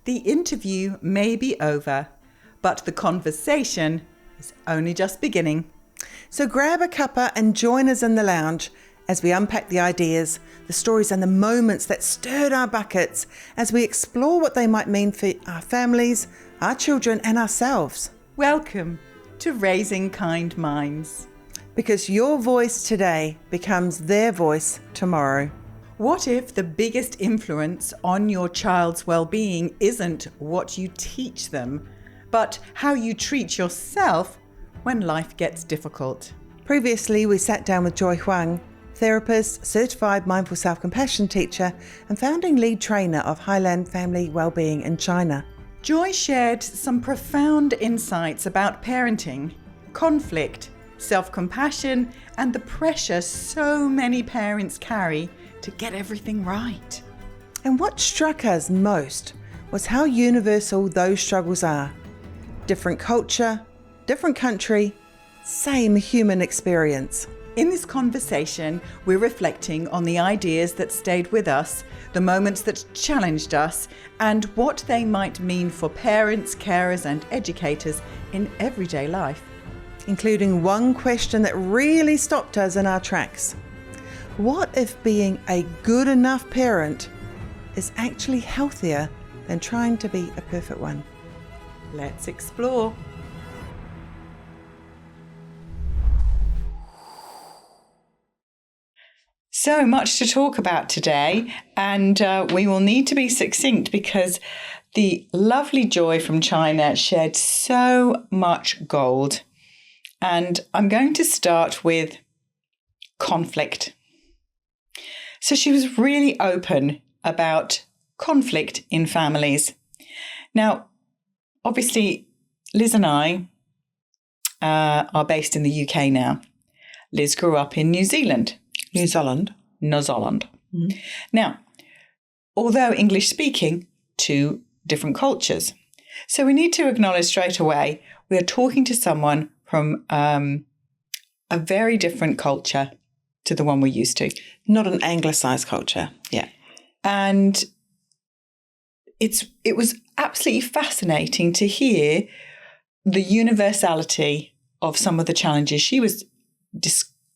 The interview may be over, but the conversation is only just beginning. So grab a cuppa and join us in the lounge as we unpack the ideas, the stories and the moments that stirred our buckets as we explore what they might mean for our families, our children and ourselves. Welcome to Raising Kind Minds. Because your voice today becomes their voice tomorrow. What if the biggest influence on your child's well-being isn't what you teach them, but how you treat yourself when life gets difficult? Previously, we sat down with Joy Huang, therapist, certified mindful self-compassion teacher, and founding lead trainer of Highland Family Wellbeing in China. Joy shared some profound insights about parenting, conflict, self-compassion, and the pressure so many parents carry to get everything right. And what struck us most was how universal those struggles are. Different culture, different country, same human experience. In this conversation, we're reflecting on the ideas that stayed with us, the moments that challenged us, and what they might mean for parents, carers, and educators in everyday life. Including one question that really stopped us in our tracks. What if being a good enough parent is actually healthier than trying to be a perfect one? Let's explore. So much to talk about today, and we will need to be succinct because the lovely Joy from China shared so much gold. And I'm going to start with conflict. So she was really open about conflict in families. Now, obviously, Liz and I are based in the UK now. Liz grew up in New Zealand. New Zealand. Mm-hmm. Now, although English speaking, two different cultures. So we need to acknowledge straight away, we are talking to someone from a very different culture to the one we're used to. Not an anglicised culture, yeah. And it was absolutely fascinating to hear the universality of some of the challenges she was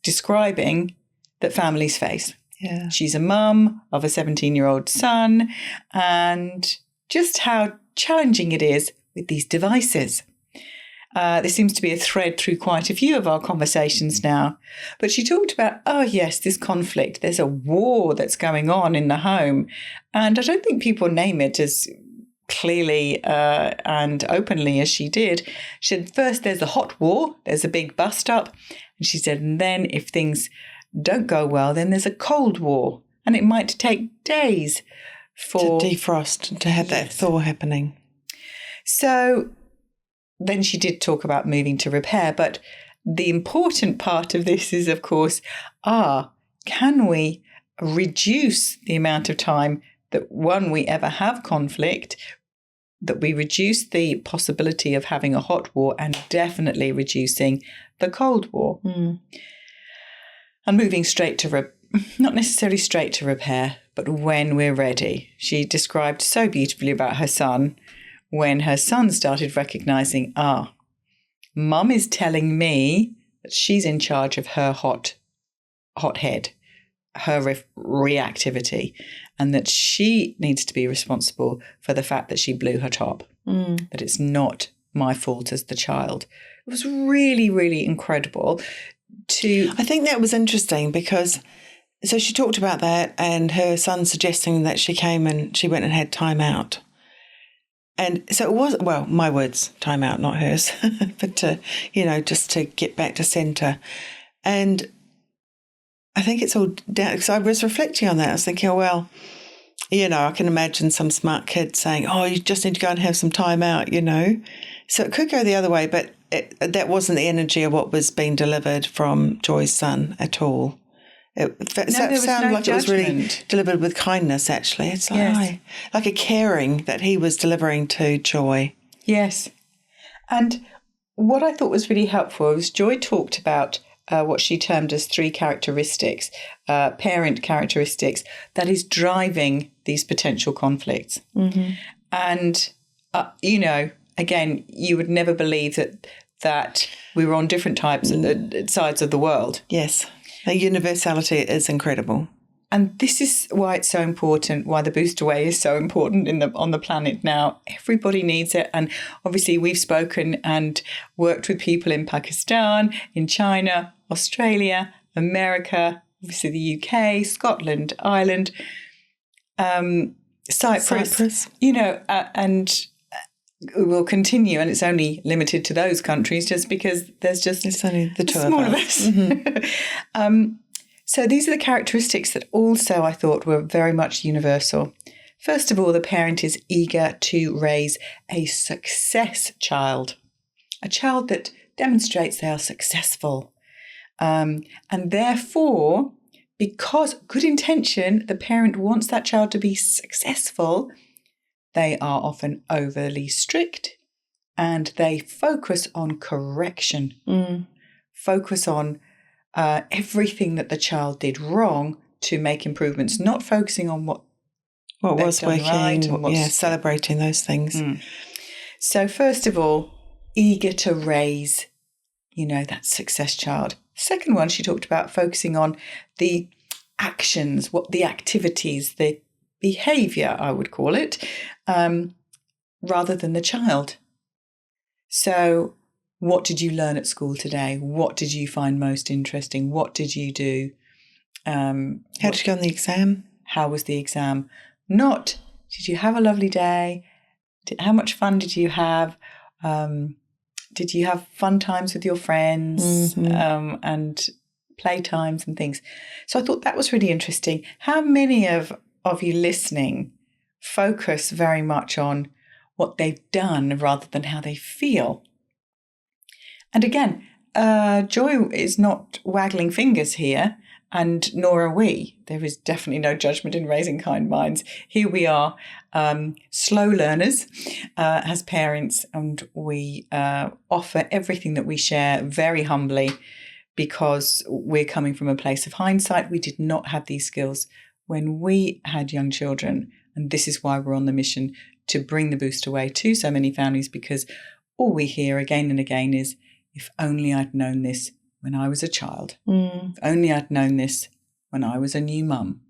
describing that families face. Yeah. She's a mum of a 17-year-old son, and just how challenging it is with these devices. There seems to be a thread through quite a few of our conversations now. But she talked about, oh yes, this conflict, there's a war that's going on in the home. And I don't think people name it as clearly and openly as she did. She said, first there's a hot war, there's a big bust up. And she said, and then if things don't go well, then there's a cold war. And it might take days for... to defrost, to have that thaw happening. So... Then she did talk about moving to repair, but the important part of this is, of course, can we reduce the amount of time that, we ever have conflict, that we reduce the possibility of having a hot war, and definitely reducing the cold war. Mm. And moving straight to, not necessarily straight to repair, but when we're ready. She described so beautifully about her son, when her son started recognising, mum is telling me that she's in charge of her hot head, her reactivity, and that she needs to be responsible for the fact that she blew her top, that it's not my fault as the child. It was really, really incredible I think that was interesting because, so she talked about that and her son suggesting that she came and she went and had time out. And so it was, well, my words, time out, not hers, but just to get back to centre. And I think it's all down, because I was reflecting on that. I was thinking, I can imagine some smart kid saying, you just need to go and have some time out, So it could go the other way, but that wasn't the energy of what was being delivered from Joy's son at all. It sounded like it was really delivered with kindness, actually. It's like a caring that he was delivering to Joy. Yes. And what I thought was really helpful was Joy talked about what she termed as 3 characteristics, parent characteristics, that is driving these potential conflicts. Mm-hmm. And, again, you would never believe that we were on different sides of the world. Yes. The universality is incredible. And this is why it's so important, why the boost away is so important on the planet now. Everybody needs it. And obviously we've spoken and worked with people in Pakistan, in China, Australia, America, obviously the UK, Scotland, Ireland, Cyprus. And will continue. And it's only limited to those countries just because it's only the two of us. Mm-hmm. So these are the characteristics that also I thought were very much universal. First of all, the parent is eager to raise a success child, a child that demonstrates they are successful. And therefore, because good intention, the parent wants that child to be successful, they are often overly strict and they focus on correction, focus on everything that the child did wrong to make improvements, not focusing on what was working, right and celebrating those things. So first of all, eager to raise, that success child. Second one, she talked about focusing on the actions, the activities, the behaviour, I would call it, rather than the child. So what did you learn at school today? What did you find most interesting? What did you do? How did you go on the exam? How was the exam? Not, did you have a lovely day? How much fun did you have? Did you have fun times with your friends and play times and things? So I thought that was really interesting. How many of you listening focus very much on what they've done rather than how they feel? And again, Joy is not waggling fingers here, and nor are we. There is definitely no judgment in Raising Kind Minds. Here we are, slow learners as parents, and we offer everything that we share very humbly because we're coming from a place of hindsight. We did not have these skills when we had young children, and this is why we're on the mission to bring the boost away to so many families, because all we hear again and again is, if only I'd known this when I was a child, if only I'd known this when I was a new mum,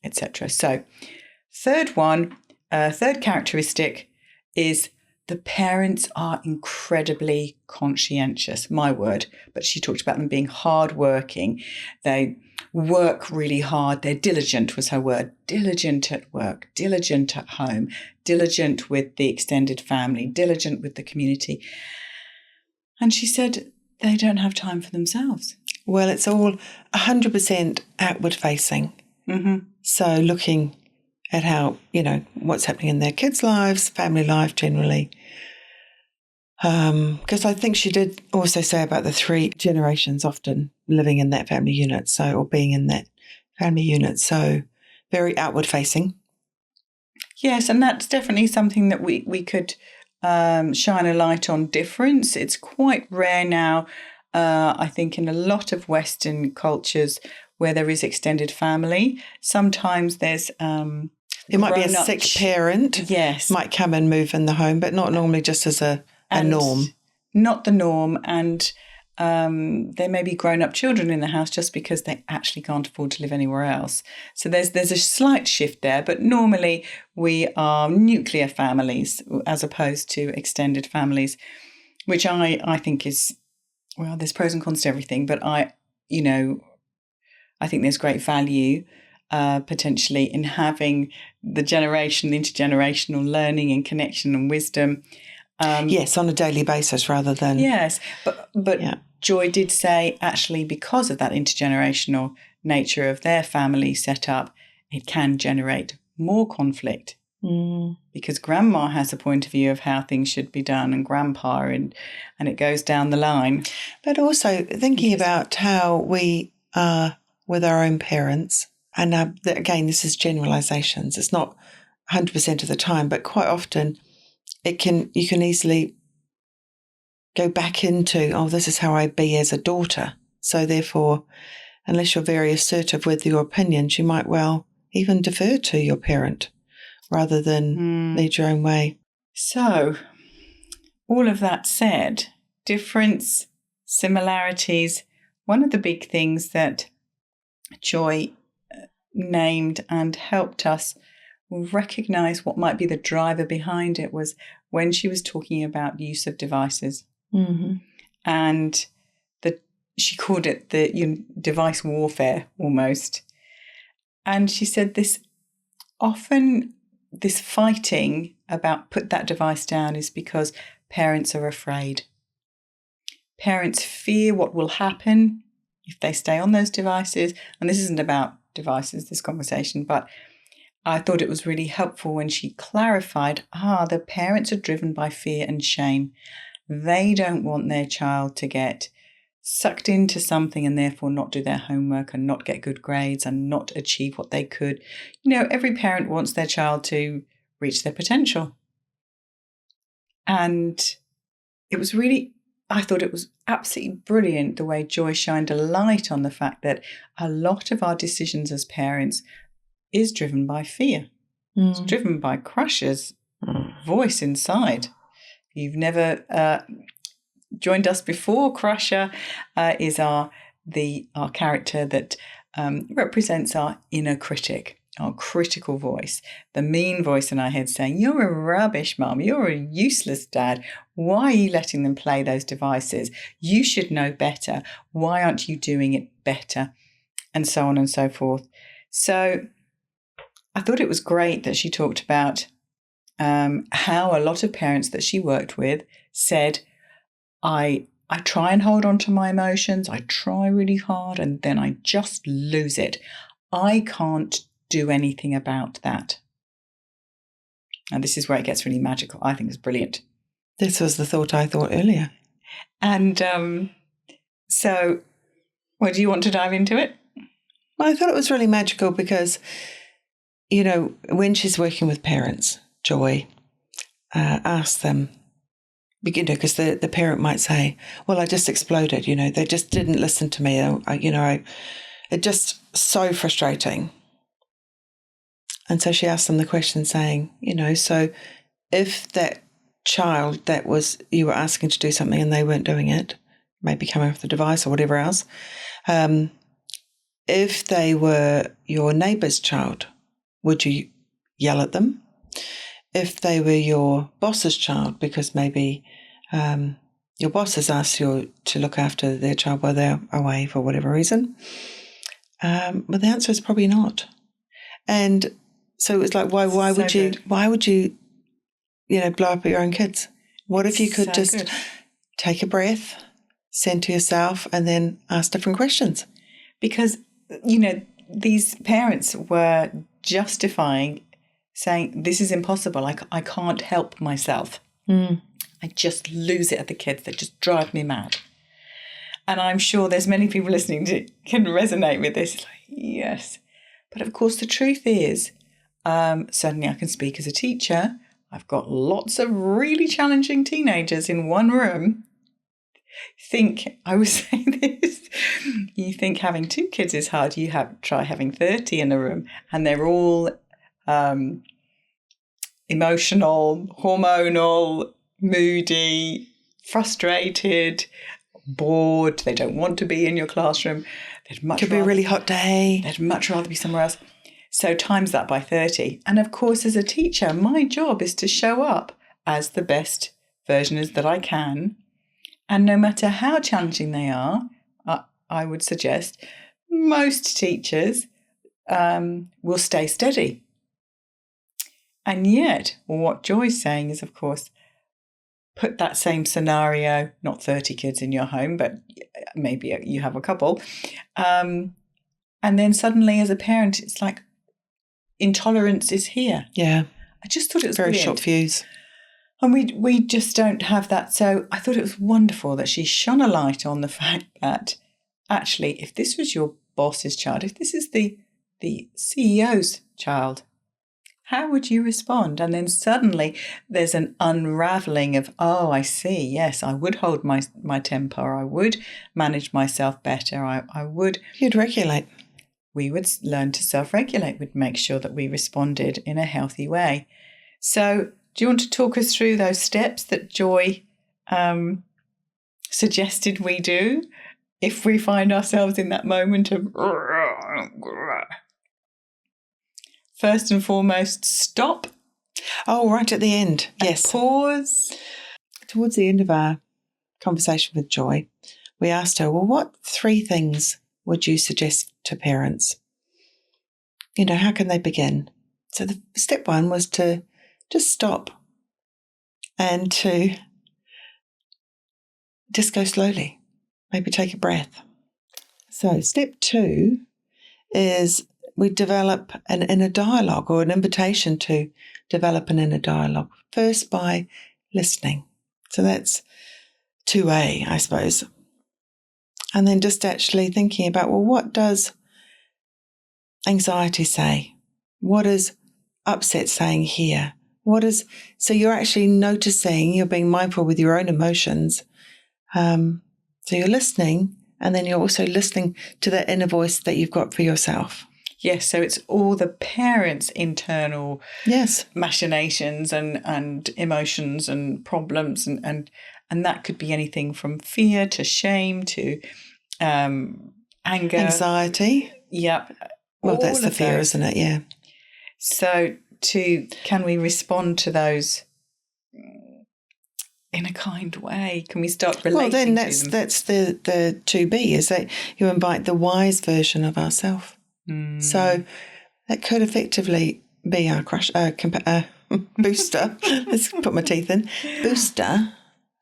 etc. So third characteristic is the parents are incredibly conscientious, my word, but she talked about them being hardworking. They work really hard. They're diligent was her word, diligent at work, diligent at home, diligent with the extended family, diligent with the community. And she said they don't have time for themselves. Well, it's all 100% outward facing. Mm-hmm. So looking at how, what's happening in their kids' lives, family life generally. Because I think she did also say about the 3 generations often living in that family unit, or being in that family unit. So very outward facing. Yes, and that's definitely something that we could shine a light on difference. It's quite rare now, I think, in a lot of Western cultures where there is extended family. Sometimes there's there might be a sick parent. Yes, might come and move in the home, but not normally just as a norm. Not the norm, and there may be grown-up children in the house just because they actually can't afford to live anywhere else. So there's a slight shift there, but normally we are nuclear families as opposed to extended families, which I think is, well, there's pros and cons to everything, but I think there's great value potentially in having the intergenerational learning and connection and wisdom. Yes, on a daily basis rather than... Yes, but yeah. Joy did say, actually, because of that intergenerational nature of their family setup, it can generate more conflict because grandma has a point of view of how things should be done, and grandpa, and it goes down the line. But also thinking about how we are with our own parents, and again, this is generalisations. It's not 100% of the time, but quite often you can easily go back into, this is how I be as a daughter. So therefore, unless you're very assertive with your opinions, you might well even defer to your parent rather than lead your own way. So, all of that said, difference, similarities, one of the big things that Joy named and helped us recognize what might be the driver behind it was when she was talking about use of devices. Mm-hmm. And she called it the device warfare almost. And she said this fighting about put that device down is because parents are afraid. Parents fear what will happen if they stay on those devices. And this isn't about devices, this conversation, but I thought it was really helpful when she clarified, the parents are driven by fear and shame. They don't want their child to get sucked into something and therefore not do their homework and not get good grades and not achieve what they could. Every parent wants their child to reach their potential. And I thought it was absolutely brilliant the way Joy shined a light on the fact that a lot of our decisions as parents is driven by fear. It's driven by Crusher's voice inside. You've never joined us before. Crusher is our character that represents our inner critic, our critical voice, the mean voice in our head saying, "You're a rubbish mum, you're a useless dad. Why are you letting them play those devices? You should know better. Why aren't you doing it better?" And so on and so forth. So I thought it was great that she talked about how a lot of parents that she worked with said, I try and hold on to my emotions. I try really hard and then I just lose it. I can't do anything about that. And this is where it gets really magical. I think it's brilliant. This was the thought I thought earlier. And so, do you want to dive into it? Well, I thought it was really magical because, when she's working with parents, Joy asks them, because the parent might say, well, I just exploded, they just didn't listen to me. It just so frustrating. And so she asked them the question saying, so if that child that was, you were asking to do something and they weren't doing it, maybe coming off the device or whatever else, if they were your neighbour's child, would you yell at them? If they were your boss's child, because maybe your boss has asked you to look after their child while they're away for whatever reason, well, the answer is probably not. And so it was like, why would you blow up at your own kids? What if you could take a breath, send to yourself, and then ask different questions? Because, these parents were justifying, saying, this is impossible. I can't help myself. I just lose it at the kids. They just drive me mad. And I'm sure there's many people listening to can resonate with this. Like, yes. But of course, the truth is, certainly I can speak as a teacher. I've got lots of really challenging teenagers in one room. I was saying this, you think having 2 kids is hard. Try having 30 in a room and they're all emotional, hormonal, moody, frustrated, bored. They don't want to be in your classroom. Could be a really hot day. They'd much rather be somewhere else. So times that by 30. And of course, as a teacher, my job is to show up as the best version that I can. And no matter how challenging they are, I would suggest most teachers will stay steady. And yet, what Joy's saying is, of course, put that same scenario, not 30 kids in your home, but maybe you have a couple. And then suddenly as a parent, it's like intolerance is here. Yeah. I just thought it was very brilliant. short fuse. And we just don't have that. So I thought it was wonderful that she shone a light on the fact that actually, if this was your boss's child, if this is the CEO's child, how would you respond? And then suddenly there's an unraveling of, oh, I see. Yes, I would hold my temper. I would manage myself better. I would. You'd regulate. we would learn to self-regulate. We'd make sure that we responded in a healthy way. So do you want to talk us through those steps that Joy suggested we do if we find ourselves in that moment of... First and foremost, stop. Oh, right at the end. Yes. Pause. Towards the end of our conversation with Joy, we asked her, well, what 3 things would you suggest to parents? How can they begin? So the step 1 was to just stop and to just go slowly, maybe take a breath. So step 2 is we develop an inner dialogue, or an invitation to develop an inner dialogue, first by listening. So that's 2A, I suppose. And then just actually thinking about, well, what does anxiety say? What is upset saying here? So you're actually noticing, you're being mindful with your own emotions. So you're listening, and then you're also listening to that inner voice that you've got for yourself. Yes, so it's all the parents' internal machinations and emotions and problems, and that could be anything from fear to shame to anger, anxiety. Yep. Well, that's the fear, isn't it? Yeah. So can we respond to those in a kind way? Can we start relating? Well, then that's the 2B, is that you invite the wise version of ourselves. So that could effectively be our booster. Let's put my teeth in. Booster.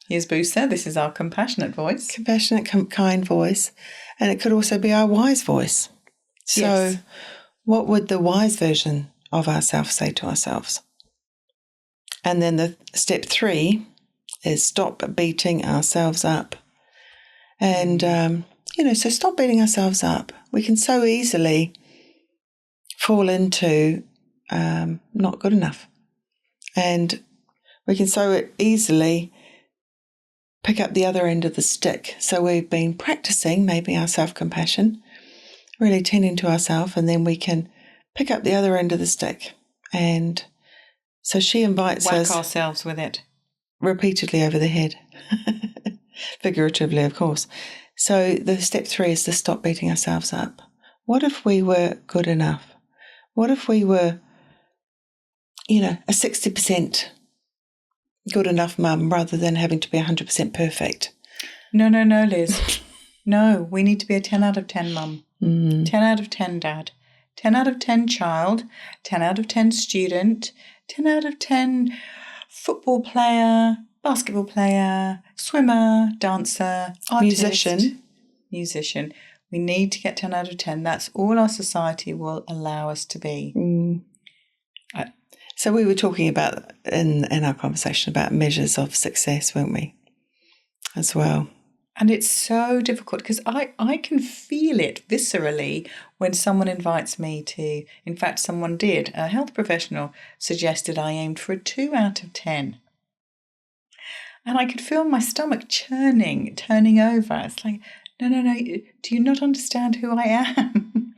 Here's Booster. This is our compassionate voice. Compassionate, kind voice. And it could also be our wise voice. So what would the wise version of ourselves say to ourselves? And then the step 3 is stop beating ourselves up. And, so stop beating ourselves up. We can so easily fall into not good enough. And we can so easily pick up the other end of the stick. So we've been practicing maybe our self-compassion, really tending to ourselves, and then we can pick up the other end of the stick. And so she invites us... Whack ourselves with it. Repeatedly over the head. Figuratively, of course. So the step 3 is to stop beating ourselves up. What if we were good enough? What if we were, a 60% good enough mum rather than having to be 100% perfect? No, Liz. No, we need to be a 10 out of 10 mum. 10 out of 10 dad. 10 out of 10 child. 10 out of 10 student. 10 out of 10 football player, basketball player, swimmer, dancer, artist. Musician. We need to get 10 out of 10. That's all our society will allow us to be. So we were talking about, in our conversation, about measures of success, weren't we, as well? And it's so difficult because I can feel it viscerally when someone invites me to, in fact, someone did, a health professional suggested I aimed for a 2 out of 10. And I could feel my stomach turning over. It's like, no, do you not understand who I am?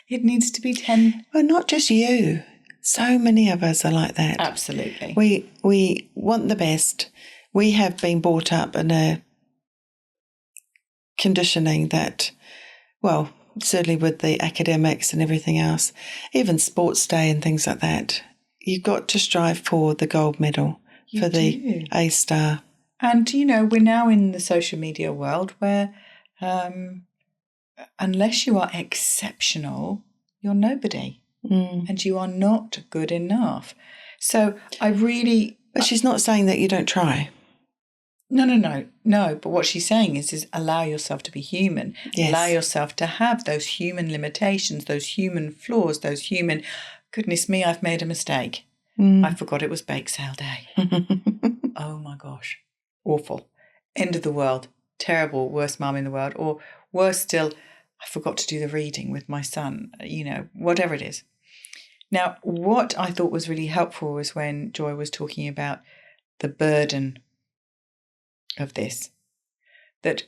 It needs to be 10. Well, not just you. So many of us are like that. Absolutely. We want the best. We have been brought up in a conditioning that, well, certainly with the academics and everything else, even sports day and things like that, you've got to strive for the gold medal, for the A star. And, we're now in the social media world where unless you are exceptional, you're nobody. And you are not good enough. So But she's not saying that you don't try. No. But what she's saying is allow yourself to be human. Yes. Allow yourself to have those human limitations, those human flaws, goodness me, I've made a mistake. I forgot it was bake sale day. Oh my gosh. Awful. End of the world. Terrible. Worst mum in the world. Or worse still, I forgot to do the reading with my son. Whatever it is. Now, what I thought was really helpful was when Joy was talking about the burden of this, that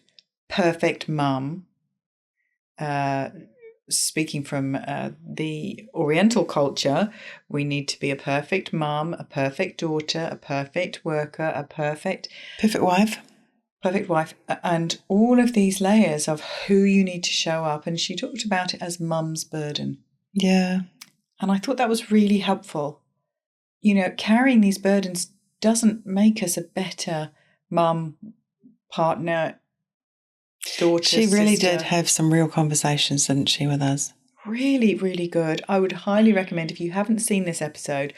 perfect mum speaking from the Oriental culture, we need to be a perfect mum, a perfect daughter, a perfect worker, a perfect wife. Perfect wife, and all of these layers of who you need to show up. And she talked about it as mum's burden. Yeah. And I thought that was really helpful. Carrying these burdens doesn't make us a better mum, partner, daughter, She really sister. did have some real conversations, didn't she, with us? Really, really good. I would highly recommend, if you haven't seen this episode,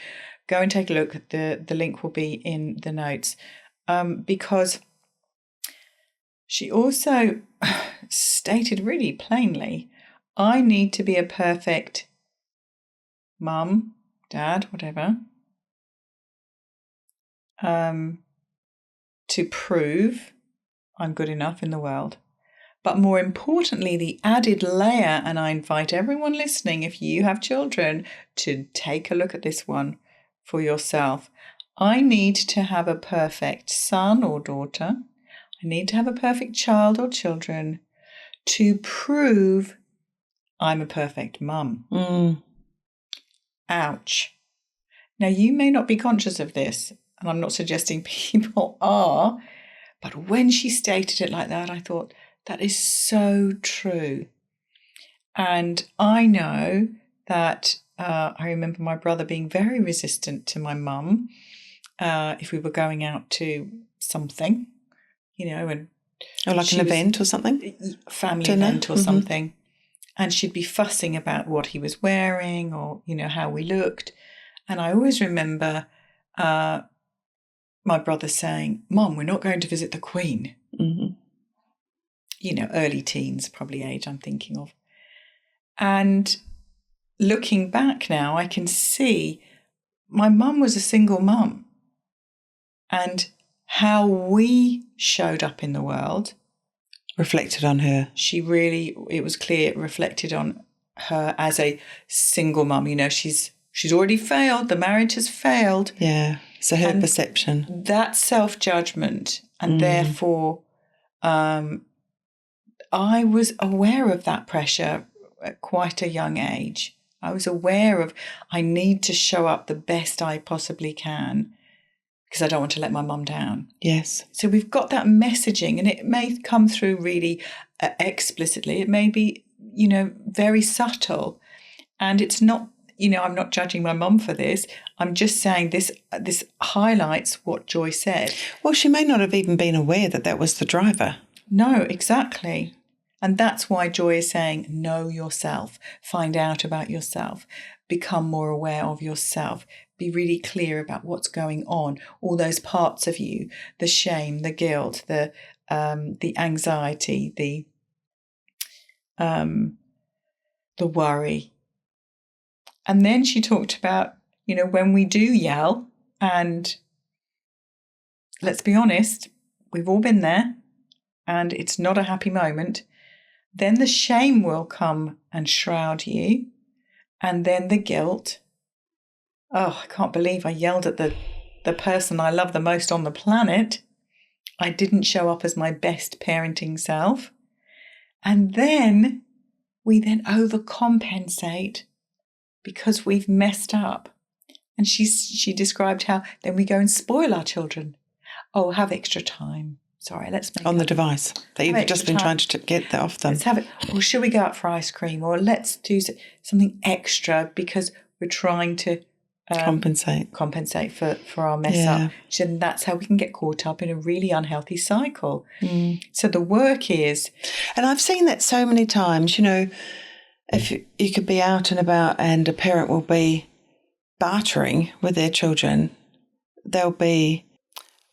go and take a look. The link will be in the notes, because she also stated really plainly, I need to be a perfect mum, dad, whatever, to prove I'm good enough in the world. But more importantly, the added layer, and I invite everyone listening, if you have children, to take a look at this one for yourself. I need to have a perfect son or daughter. I need to have a perfect child or children to prove I'm a perfect mum. Ouch. Now, you may not be conscious of this, and I'm not suggesting people are, but when she stated it like that, I thought, that is so true. And I know that I remember my brother being very resistant to my mum if we were going out to something, and or like an event or something, family dinner. event or something, and she'd be fussing about what he was wearing or how we looked. And I always remember my brother saying, Mom, we're not going to visit the Queen. Early teens, probably age I'm thinking of. And looking back now, I can see my mum was a single mum, and how we showed up in the world reflected on her. It was clear it reflected on her as a single mum. She's already failed. The marriage has failed. Yeah. So her perception. That self-judgment, and therefore I was aware of that pressure at quite a young age. I was aware of, I need to show up the best I possibly can because I don't want to let my mum down. Yes. So we've got that messaging, and it may come through really explicitly. It may be, very subtle. And it's not, I'm not judging my mum for this. I'm just saying this highlights what Joy said. Well, she may not have even been aware that was the driver. No, exactly. And that's why Joy is saying, know yourself, find out about yourself, become more aware of yourself, be really clear about what's going on, all those parts of you, the shame, the guilt, the anxiety, the worry. And then she talked about, when we do yell, and let's be honest, we've all been there, and it's not a happy moment. Then the shame will come and shroud you, and then the guilt. Oh, I can't believe I yelled at the person I love the most on the planet. I didn't show up as my best parenting self. And then we overcompensate because we've messed up. And she described how then we go and spoil our children. Oh, have extra time. Sorry, let's make on the device that you've just been trying to get that off them. Let's have it. Or should we go out for ice cream? Or let's do something extra because we're trying to compensate for our mess up. She said that's how we can get caught up in a really unhealthy cycle. So the work is... And I've seen that so many times, if you could be out and about and a parent will be bartering with their children, they'll be...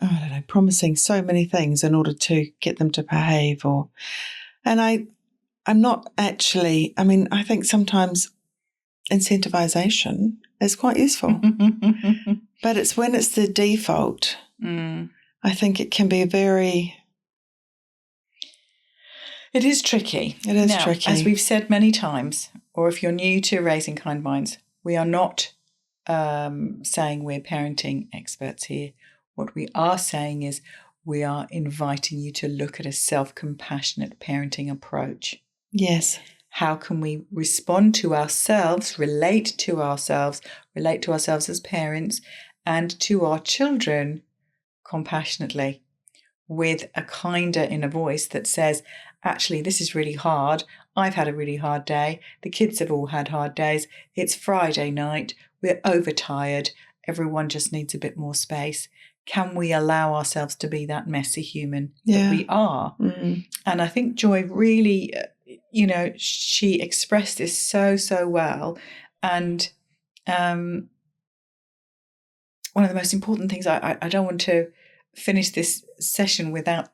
I don't know, promising so many things in order to get them to behave and I'm not actually, I think sometimes incentivization is quite useful, but it's when it's the default. I think it can be It is tricky. It is tricky. As we've said many times, or if you're new to Raising Kind Minds, we are not saying we're parenting experts here. What we are saying is we are inviting you to look at a self-compassionate parenting approach. Yes. how can we respond to ourselves, relate to ourselves as parents, and to our children compassionately, with a kinder inner voice that says, actually, this is really hard. I've had a really hard day. The kids have all had hard days. It's Friday night. We're overtired. Everyone just needs a bit more space. Can we allow ourselves to be that messy human that we are? Mm-hmm. And I think Joy really, she expressed this so, so well. And one of the most important things, I don't want to finish this session without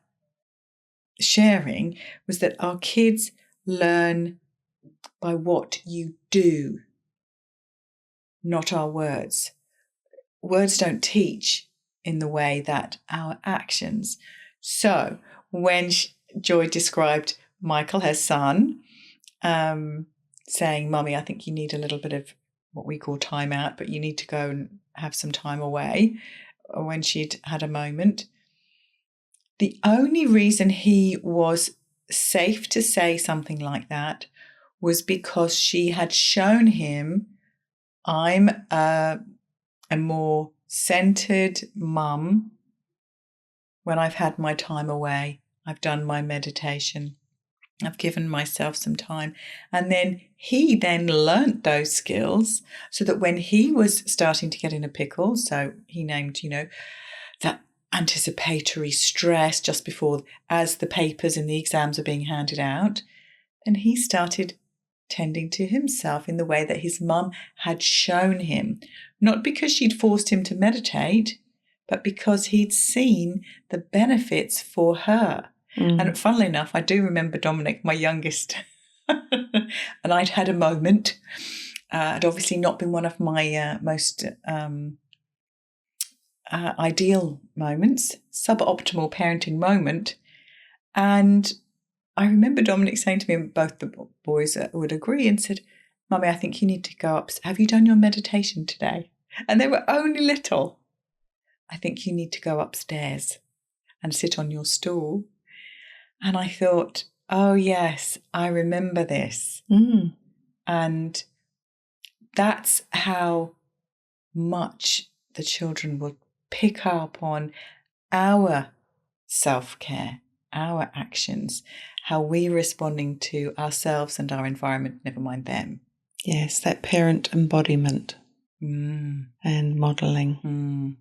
sharing, was that our kids learn by what you do, not our words. Words don't teach in the way that our actions. So when Joy described Michael, her son, saying, Mummy, I think you need a little bit of what we call time out, but you need to go and have some time away, when she'd had a moment. The only reason he was safe to say something like that was because she had shown him, I'm a more centered mum when I've had my time away. I've done my meditation. I've given myself some time. And then he learnt those skills so that when he was starting to get in a pickle, so he named, that anticipatory stress just before, as the papers and the exams are being handed out, and he started tending to himself in the way that his mum had shown him, not because she'd forced him to meditate, but because he'd seen the benefits for her. And funnily enough, I do remember Dominic, my youngest, and I'd had a moment. It obviously not been one of my most ideal moments, suboptimal parenting moment. And I remember Dominic saying to me, and both the boys would agree, and said, Mummy, I think you need to go up. Have you done your meditation today? And they were only little. I think you need to go upstairs and sit on your stool. And I thought, oh, yes, I remember this. And that's how much the children will pick up on our self-care, our actions, how we're responding to ourselves and our environment, never mind them. Yes, that parent embodiment and modelling.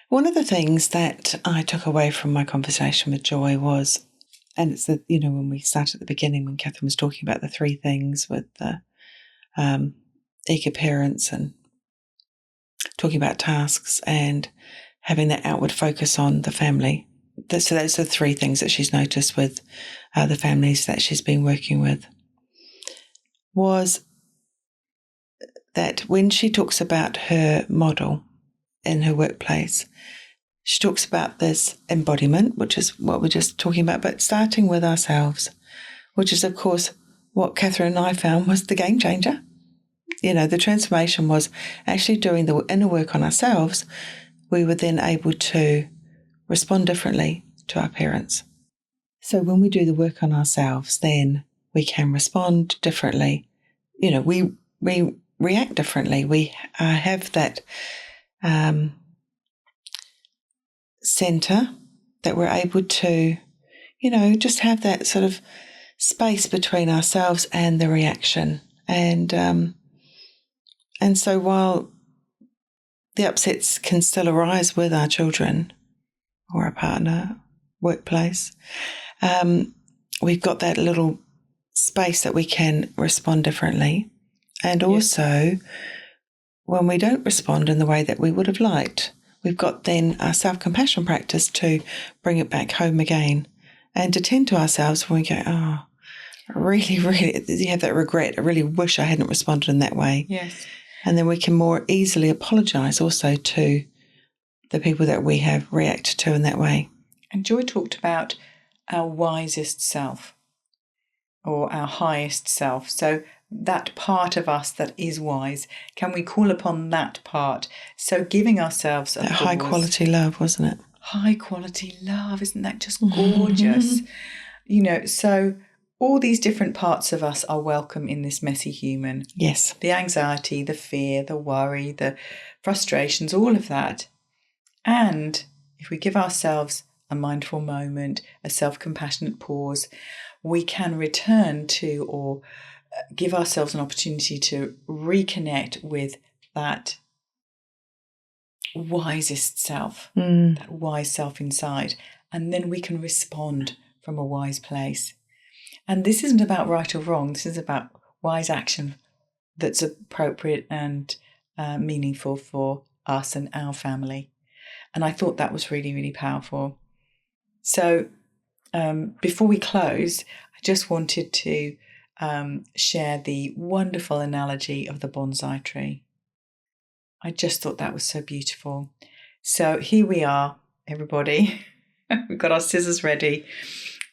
One of the things that I took away from my conversation with Joy was, and it's that, when we started at the beginning, when Catherine was talking about the three things with the eager parents and talking about tasks and having that outward focus on the family. So those are the three things that she's noticed with the families that she's been working with, was that when she talks about her model in her workplace, she talks about this embodiment, which is what we're just talking about, but starting with ourselves, which is, of course, what Catherine and I found was the game changer. The transformation was actually doing the inner work on ourselves. We were then able to respond differently to our parents. So when we do the work on ourselves, then we can respond differently. We react differently. We have that centre that we're able to, just have that sort of space between ourselves and the reaction. And so while the upsets can still arise with our children or our partner, workplace, we've got that little space that we can respond differently. And also, when we don't respond in the way that we would have liked, we've got then our self-compassion practice to bring it back home again and to tend to ourselves when we go, oh, really, you have that regret. I really wish I hadn't responded in that way. Yes. And then we can more easily apologise also to the people that we have reacted to in that way. And Joy talked about our wisest self or our highest self. So that part of us that is wise, can we call upon that part? So giving ourselves that high quality love, wasn't it? High quality love, isn't that just gorgeous? So all these different parts of us are welcome in this messy human. Yes. The anxiety, the fear, the worry, the frustrations, all of that. And if we give ourselves a mindful moment, a self-compassionate pause, we can return to or give ourselves an opportunity to reconnect with that wisest self, that wise self inside. And then we can respond from a wise place. And this isn't about right or wrong. This is about wise action that's appropriate and meaningful for us and our family. And I thought that was really, really powerful. So before we close, I just wanted to share the wonderful analogy of the bonsai tree. I just thought that was so beautiful. So here we are, everybody. We've got our scissors ready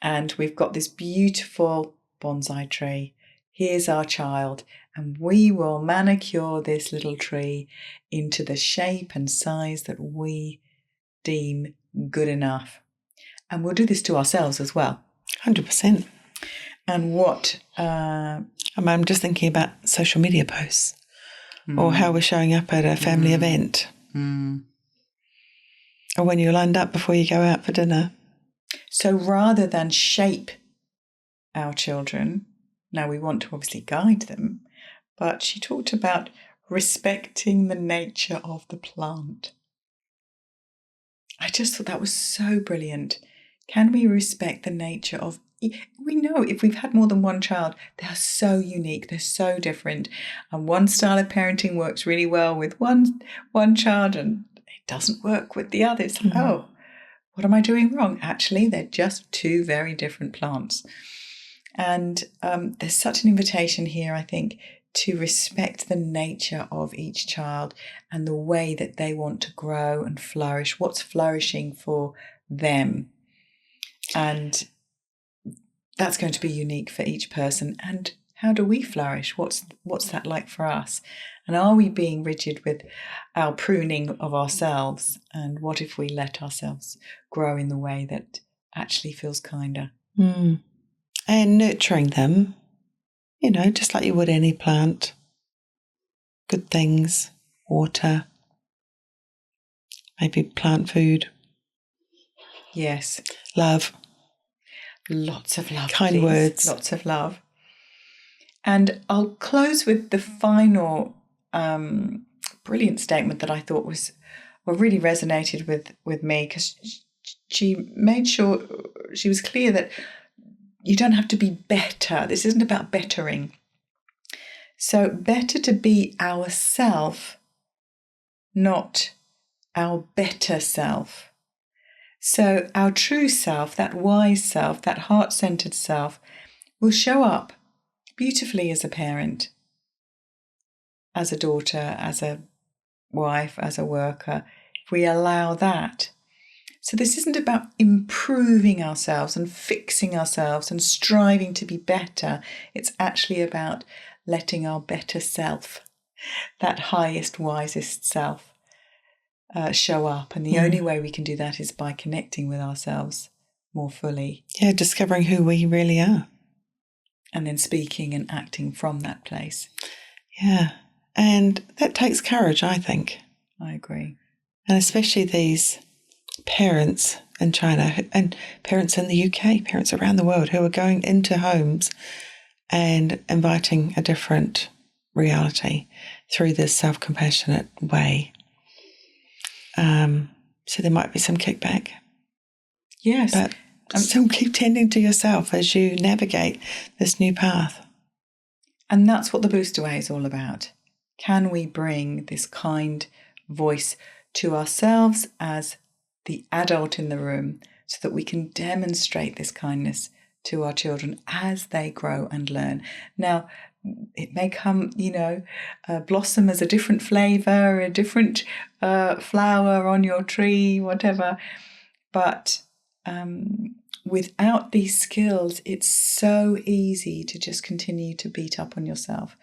and we've got this beautiful bonsai tree. Here's our child, and we will manicure this little tree into the shape and size that we deem good enough. And we'll do this to ourselves as well. 100%. And what... I'm just thinking about social media posts or how we're showing up at a family event or when you're lined up before you go out for dinner. So rather than shape our children, now we want to obviously guide them, but she talked about respecting the nature of the plant. I just thought that was so brilliant. Can we respect the nature of... We know if we've had more than one child, they are so unique, they're so different. And one style of parenting works really well with one child and it doesn't work with the others. Oh, what am I doing wrong? Actually, they're just two very different plants. And there's such an invitation here, I think, to respect the nature of each child and the way that they want to grow and flourish, what's flourishing for them. And that's going to be unique for each person. And how do we flourish? What's that like for us? And are we being rigid with our pruning of ourselves? And what if we let ourselves grow in the way that actually feels kinder? And nurturing them, just like you would any plant. Good things, water, maybe plant food. Yes. Love. Lots of love. Kind please. words. Lots of love. And I'll close with the final brilliant statement that I thought really resonated with me, because she made sure she was clear that you don't have to be better. This isn't about bettering. So better to be ourself, not our better self. So our true self, that wise self, that heart-centered self, will show up beautifully as a parent, as a daughter, as a wife, as a worker, if we allow that. So this isn't about improving ourselves and fixing ourselves and striving to be better. It's actually about letting our better self, that highest, wisest self, show up. And the only way we can do that is by connecting with ourselves more fully. Yeah, discovering who we really are. And then speaking and acting from that place. Yeah, and that takes courage, I think. I agree. And especially these parents in China and parents in the UK, parents around the world who are going into homes and inviting a different reality through this self-compassionate way. So there might be some kickback. Yes. But still keep tending to yourself as you navigate this new path. And that's what the Booster Way is all about. Can we bring this kind voice to ourselves as the adult in the room so that we can demonstrate this kindness to our children as they grow and learn? Now, it may come, blossom as a different flavour, a different flower on your tree, whatever. But without these skills, it's so easy to just continue to beat up on yourself.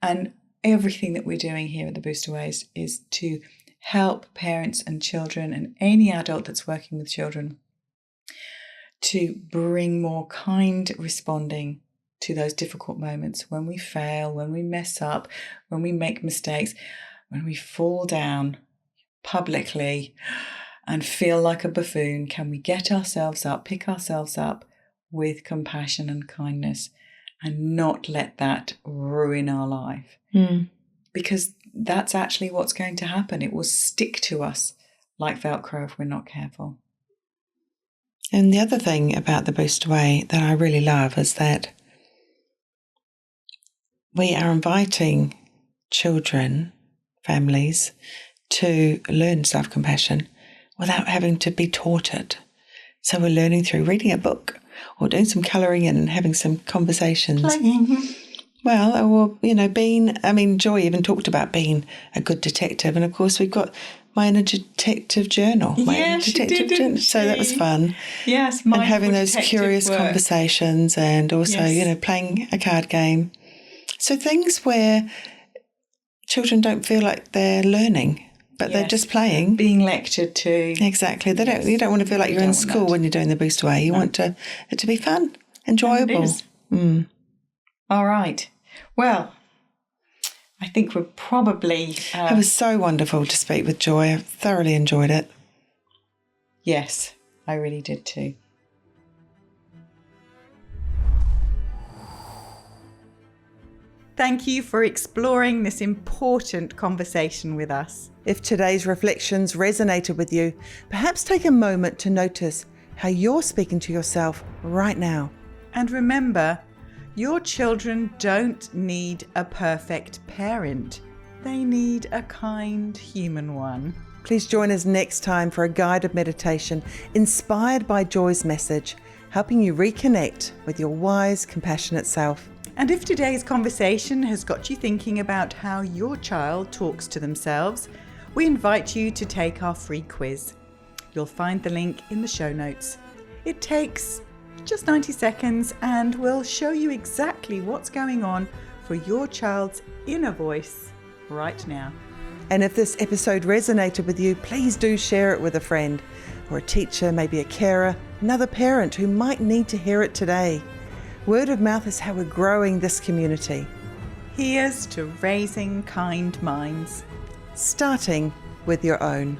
And everything that we're doing here at the Booster Ways is to help parents and children and any adult that's working with children to bring more kind responding to those difficult moments when we fail, when we mess up, when we make mistakes, when we fall down publicly and feel like a buffoon. Can we get ourselves up, pick ourselves up with compassion and kindness and not let that ruin our life? Because that's actually what's going to happen. It will stick to us like Velcro if we're not careful. And the other thing about the Boost Away that I really love is that we are inviting children, families, to learn self-compassion without having to be taught it. So we're learning through reading a book or doing some colouring in and having some conversations. Playing. Well, or, Joy even talked about being a good detective. And of course, we've got my inner detective journal. So that was fun. Yes, and having those curious work. Conversations and also, playing a card game. So things where children don't feel like they're learning, but they're just playing. Being lectured to. Exactly. You don't want to feel like you're in school when you're doing the Boost Away. You want it to be fun, enjoyable. It is. All right. Well, I think we're probably... It was so wonderful to speak with Joy. I thoroughly enjoyed it. Yes, I really did too. Thank you for exploring this important conversation with us. If today's reflections resonated with you, perhaps take a moment to notice how you're speaking to yourself right now. And remember, your children don't need a perfect parent. They need a kind human one. Please join us next time for a guided meditation inspired by Joy's message, helping you reconnect with your wise, compassionate self. And if today's conversation has got you thinking about how your child talks to themselves, we invite you to take our free quiz. You'll find the link in the show notes. It takes just 90 seconds and will show you exactly what's going on for your child's inner voice right now. And if this episode resonated with you, please do share it with a friend or a teacher, maybe a carer, another parent who might need to hear it today. Word of mouth is how we're growing this community. Here's to raising kind minds, starting with your own.